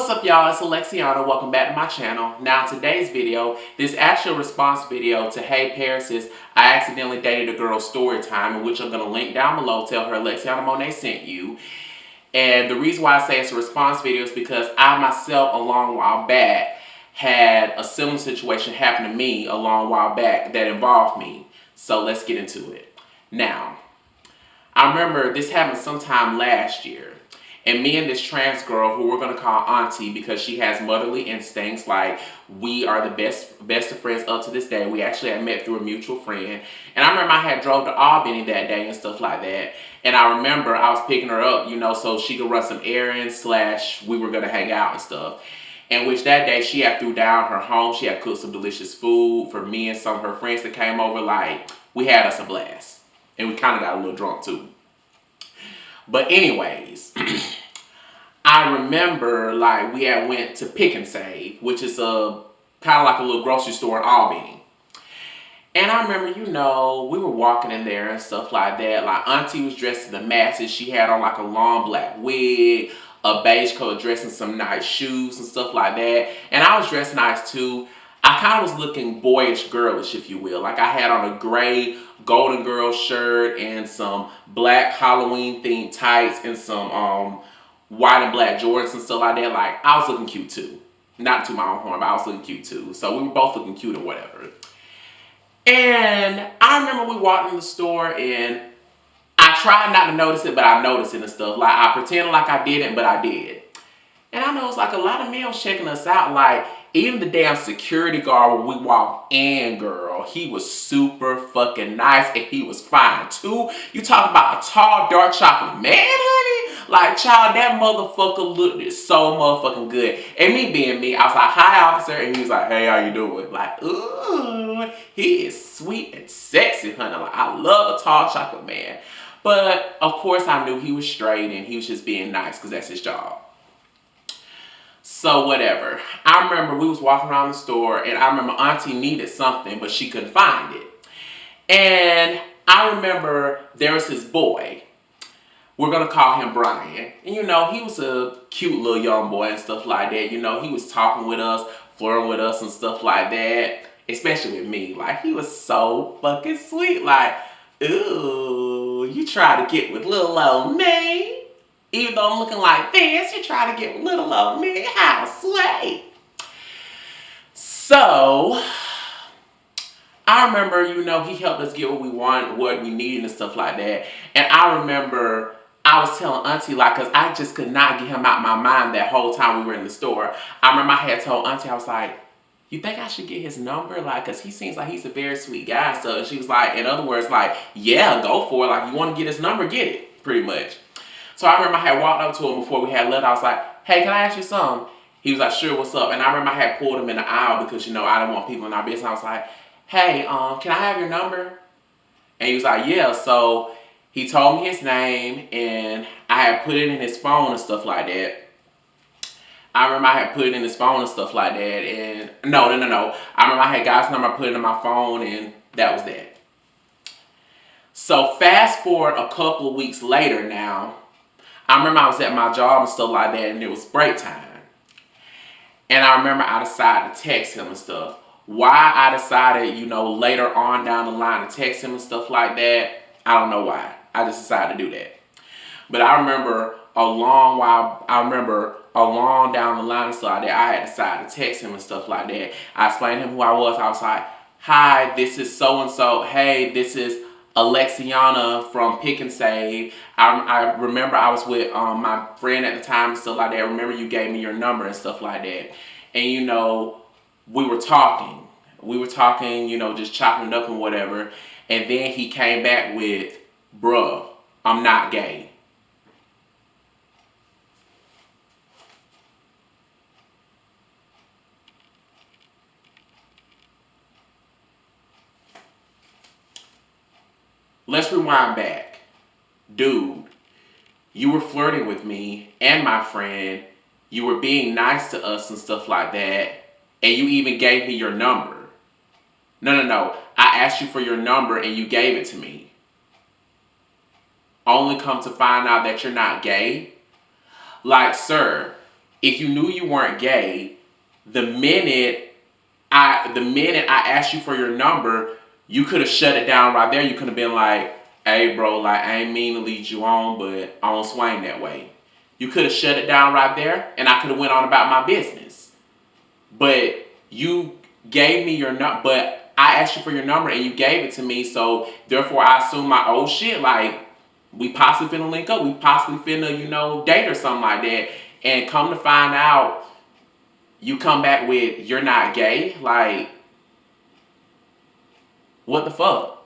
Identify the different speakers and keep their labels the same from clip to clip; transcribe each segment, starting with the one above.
Speaker 1: What's up, y'all? It's Alexiana. Welcome back to my channel. Now, today's video, this actual response video to Hey Paris' I accidentally dated a girl story time, in which I'm going to link down below. Tell her Alexiana Monet sent you. And the reason why I say it's a response video is because I myself, a long while back, had a similar situation happen to me a long while back that involved me. So let's get into it. Now, I remember this happened sometime last year. And me and this trans girl, who we're going to call Auntie because she has motherly instincts, like we are the best of friends up to this day. We actually had met through a mutual friend. And I remember I had drove to Albany that day and stuff like that. And I remember I was picking her up, so she could run some errands / we were going to hang out and stuff. And which that day she had threw down her home. She had cooked some delicious food for me and some of her friends that came over. Like, we had us a blast. And we kind of got a little drunk too. But anyways, I remember like we had went to Pick and Save, which is a kind of like a little grocery store in Albany. And I remember, we were walking in there and stuff like that. Like Auntie was dressed to the masses. She had on like a long black wig, a beige color dress, and some nice shoes and stuff like that. And I was dressed nice too. I kind of was looking boyish, girlish, if you will. Like I had on a gray Golden Girl shirt and some black Halloween themed tights and some white and black Jordans and stuff like that. Like I was looking cute too. Not to my own horn, but I was looking cute too. So we were both looking cute or whatever. And I remember we walked in the store and I tried not to notice it, but I noticed it and stuff. Like I pretended like I didn't, but I did. And I know it's like a lot of men was checking us out. Like even the damn security guard when we walked in, girl, he was super fucking nice and he was fine too. You talking about a tall, dark chocolate man, honey? Like, child, that motherfucker looked so motherfucking good. And me being me, I was like, hi, officer. And he was like, hey, how you doing? Like, ooh, he is sweet and sexy, honey. Like, I love a tall chocolate man. But, of course, I knew he was straight and he was just being nice because that's his job. So, whatever. I remember we was walking around the store and I remember Auntie needed something, but she couldn't find it. And I remember there was his boy. We're going to call him Brian. And he was a cute little young boy and stuff like that. He was talking with us, flirting with us and stuff like that. Especially with me. Like, he was so fucking sweet. Like, ooh, you try to get with little old me. Even though I'm looking like this, you try to get with little old me. How sweet. So, I remember, he helped us get what we wanted, what we needed and stuff like that. And I remember I was telling Auntie, like, because I just could not get him out of my mind that whole time we were in the store. I remember I had told Auntie, I was like, you think I should get his number? Like, because he seems like he's a very sweet guy. So she was like, in other words, like, yeah, go for it. Like, you want to get his number, get it, pretty much. So I remember I had walked up to him before we had left. I was like, hey, can I ask you something? He was like, sure, what's up? And I remember I had pulled him in the aisle because, I didn't want people in our business. I was like, hey, can I have your number? And he was like, yeah. So he told me his name and I had put it in his phone and stuff like that. I remember I had put it in his phone and stuff like that. And no. I remember I had got his number, I put it in my phone, and that was that. So fast forward a couple of weeks later now, I remember I was at my job and stuff like that, and it was break time. And I remember I decided to text him and stuff. Why I decided, later on down the line to text him and stuff like that, I don't know why. I just decided to do that. But I remember along down the line and stuff like that, I had decided to text him and stuff like that. I explained to him who I was. I was like, hi, this is so-and-so. Hey, this is Alexiana from Pick and Save. I remember I was with my friend at the time and stuff like that. I remember you gave me your number and stuff like that. And, we were talking. Just chopping it up and whatever. And then he came back with, bruh, I'm not gay. Let's rewind back. Dude, you were flirting with me and my friend. You were being nice to us and stuff like that. And you even gave me your number. No. I asked you for your number and you gave it to me. Only come to find out that you're not gay? Like, sir, if you knew you weren't gay, the minute I asked you for your number, you could have shut it down right there. You could have been like, hey bro, like I ain't mean to lead you on, but I don't swing that way. You could have shut it down right there and I could have went on about my business. But you gave me your number, but I asked you for your number and you gave it to me, so therefore I assume my old shit, like we possibly finna link up, we possibly finna, date or something like that. And come to find out, you come back with you're not gay, like what the fuck?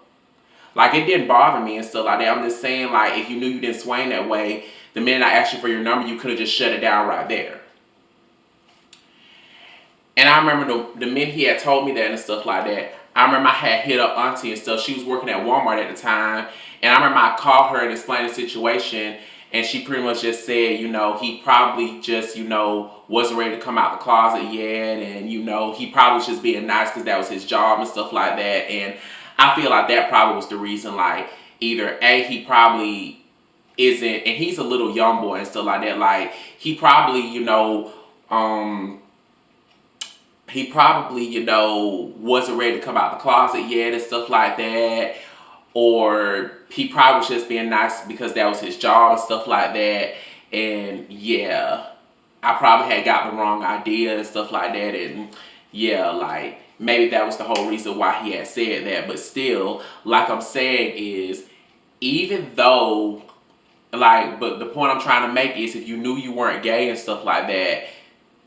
Speaker 1: Like it didn't bother me and stuff like that. I'm just saying, like, if you knew you didn't swing that way, the minute I asked you for your number, you could have just shut it down right there. And I remember the minute he had told me that and stuff like that, I remember I had hit up Auntee and stuff. She was working at Walmart at the time. And I remember I called her and explained the situation. And she pretty much just said, he probably just, wasn't ready to come out the closet yet. And, he probably was just being nice because that was his job and stuff like that. And I feel like that probably was the reason, like, either A, he probably isn't, and he's a little young boy and stuff like that. Like, he probably, wasn't ready to come out the closet yet and stuff like that. Or he probably was just being nice because that was his job and stuff like that. And yeah, I probably had got the wrong idea and stuff like that. And yeah, like maybe that was the whole reason why he had said that. But still, like I'm saying is, even though, but the point I'm trying to make is, if you knew you weren't gay and stuff like that,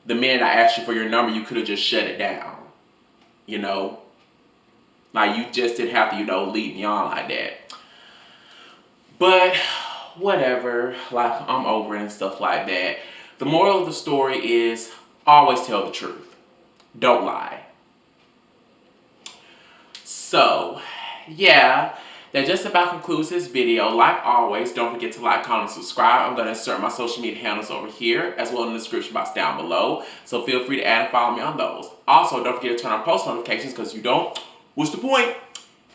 Speaker 1: the minute I asked you for your number, you could have just shut it down. Like you just didn't have to, lead me on like that. But whatever, like I'm over it and stuff like that. The moral of the story is always tell the truth. Don't lie. So, yeah, that just about concludes this video. Like always, don't forget to like, comment, and subscribe. I'm going to insert my social media handles over here, as well in the description box down below. So feel free to add and follow me on those. Also, don't forget to turn on post notifications, because you don't, what's the point?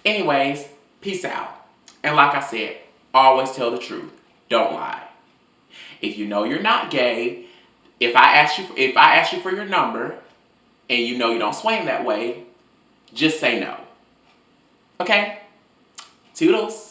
Speaker 1: Anyways, peace out. And like I said, always tell the truth. Don't lie. If you know you're not gay, if I ask you for your number, and you don't swing that way, just say no. Okay? Toodles.